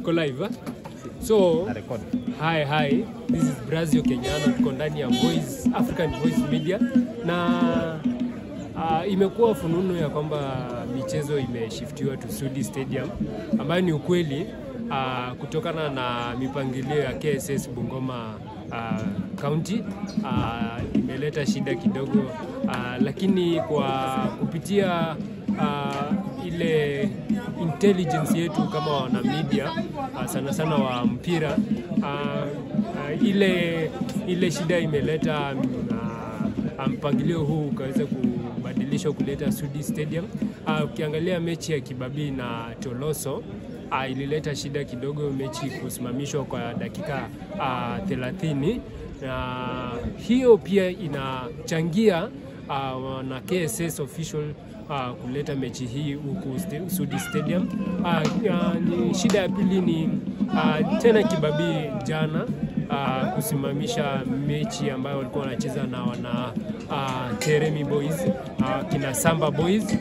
Tuko live. So, hi. This is Brazil Kenyano, tuko ndani ya Voice, African Voice Media. Na imekuwa fununu ya kwamba michezo imeshiftiwa to Sudi Stadium, ambayo ni ukweli kutokana na mipangilio ya KSS Bungoma County. Imeleta shida kidogo, lakini kwa kupitia ile intelligence yetu kama wana media, sana wa mpira, ile shida imeleta mpangilio huu ukaweza kubadilishwa kuleta Sudi Stadium. Ukiangalia mechi ya Kibabii na Toloso, ilileta shida kidogo, mechi kusimamishwa kwa dakika 30, na hiyo pia inachangia na KSS official kuleta mechi hii huku Sudi Stadium. Shida ya pili ni tena Kibabii jana kusimamisha mechi ambayo walikuwa wanacheza na wana Teremi Boys, kina Samba Boys,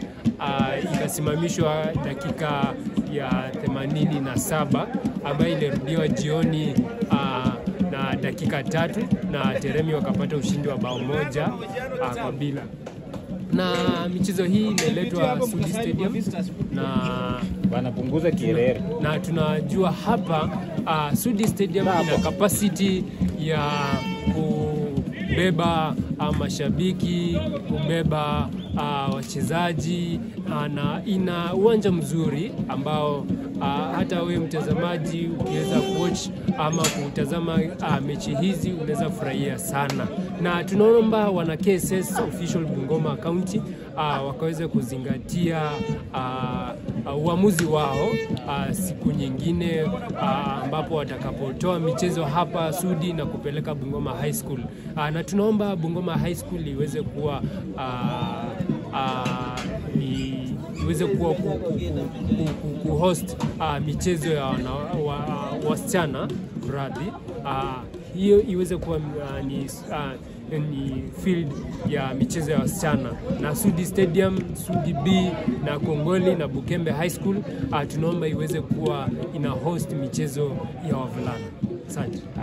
ikasimamishwa dakika ya 87 ambayo ilirudiwa jioni na dakika 3, na Teremi wakapata ushindi wa bao 1-0. Na michezo hii imeletwa Sudi Stadium na wanapunguza kielele, na tunajua hapa Sudi Stadium ina capacity ya kubeba mashabiki, kubeba wachezaji, na ina uwanja mzuri ambao hata wewe mtazamaji ukiweza kuwatch ama kutazama mechi hizi unaweza furahia sana. Na tunaomba wana KSS official Bungoma County wakaweze kuzingatia uamuzi wao siku nyingine ambapo watakapotoa michezo hapa Sudi na kupeleka Bungoma High School. Na tunaomba Bungoma High School iweze kuwa kuhost michezo ya wasichana radhi. Hiyo iweze kuwa ni field ya michezo ya wasichana, na Sudi Stadium, Sudi B na Kongoli na Bukembe High School tunaomba iweze kuwa ina host michezo ya wavulana.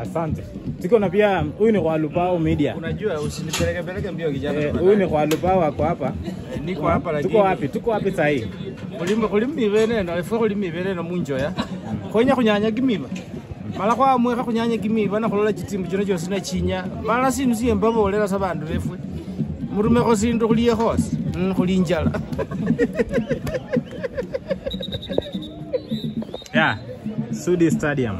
Asante. Tuko na pia huyu ni kwa Lupao Media. Unajua usinipeleke mbio kijana. Huyu ni kwa Lupao wako hapa. Niko hapa lakini Tuko wapi sasa hivi? Kulimibene na ifo kulimibene na munjo ya. Konya kunyanya gimiba. Mala kwa mweka kunyanya gimiba na kulola chitimbu kino cyose na chinya. Mala sinusiye mbabo olera sabandu befwe. Murume ko sindu kuliye hose. Kulinjala. Yeah. Sudi Stadium.